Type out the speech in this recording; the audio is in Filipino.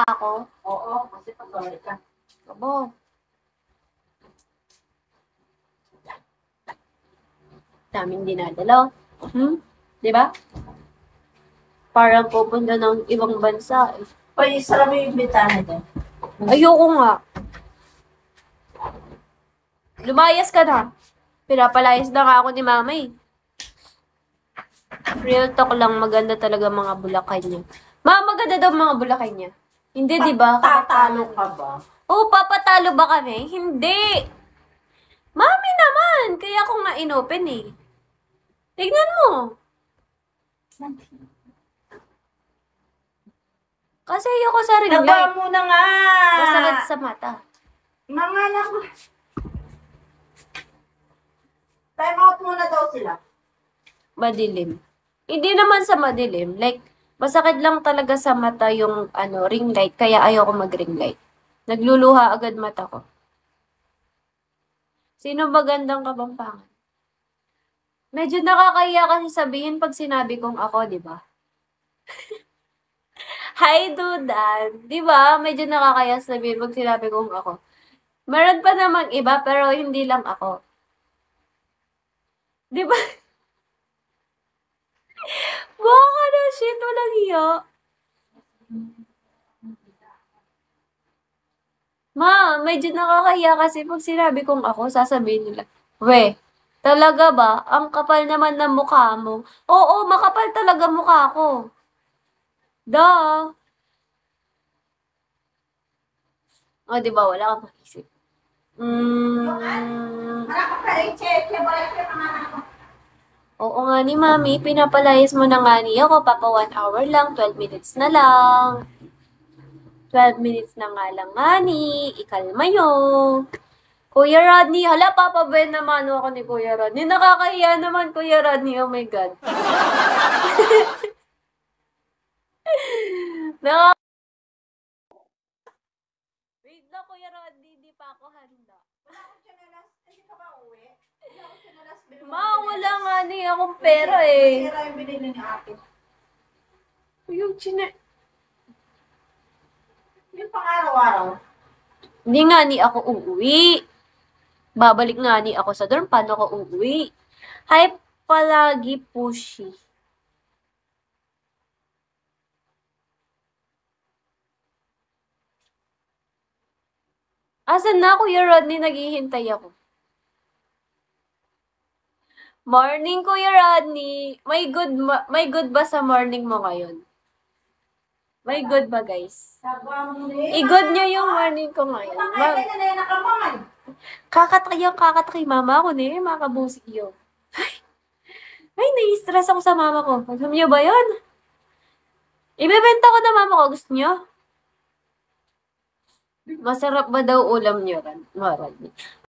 ako? Oo, kasi pasaway ka. Abo. Daming dinadala. Di ba? Parang pupunta ng ibang bansa. Pwede sarap yung bitana dyan. Ayoko nga. Lumayas ka na. Pinapalayas na nga ako ni mama eh. Real talk lang, maganda talaga mga Bulakay niya. Maganda daw mga Bulakay niya. Hindi, di ba? Tatalo ka ba? Oh, papatalo ba kami? Hindi. Mami naman. Kaya ako nga inopen eh. Tignan mo. Kasi ayoko sa ring light. Nagawa mo na nga. Masakit sa mata. Mga anak mo. Time out muna daw sila. Madilim. Hindi naman sa madilim. Like, masakit lang talaga sa mata yung ring light. Kaya ayoko mag-ring light. Nagluluha agad mata ko. Sino magandang Kapampangan? Medyo nakakahiya kasi sabihin pag sinabi kong ako, di ba? Hi, Dudan. Di ba? Medyo nakakahiya sabihin pag sinabi kong ako. Meron pa namang iba, pero hindi lang ako. Di ba? Baka na, shit, walang hiya. Ma, medyo nakakahiya kasi pag sinabi kong ako, sasabihin nila, we, talaga ba? Ang kapal naman ng mukha mo. Oo, makapal talaga mukha ko. Duh. O, di ba? Wala kang mag-isip. Oo nga ni Mami, pinapalayas mo na nga niya ako. Papa 1 hour lang, 12 minutes na lang. 12 minutes na nga lang nga ni. Ikalma yun. Kuya Rodney, hala, Papa Ben naman ako ni Kuya Rodney. Nakakahiya naman, Kuya Rodney. Oh my God. Wait na, Kuya Rodney. Di pa ako handa. Wala akong tsinelas. Hindi ka ba uwi? Wala akong tsinelas. Ma, wala nga ni akong pera eh. Sira yung binili ni ate. Yung Yung pang-araw-araw. Hindi nga ni ako uuwi. Babalik nga ni ako sa dorm. Paano ako uuwi? Hi, palagi pushy. Asan na, Kuya Rodney? Naghihintay ako. Morning, Kuya Rodney. May good ba sa morning mo ngayon? May good ba, guys? I-good nyo yung morning ko ngayon. Kakatry mama ako na mga kabusik yun. Ay, nai-stress ako sa mama ko. Alam nyo ba yun? Ibebenta ko na mama ko. Gusto nyo? Masarap ba daw ulam nyo, Rodney?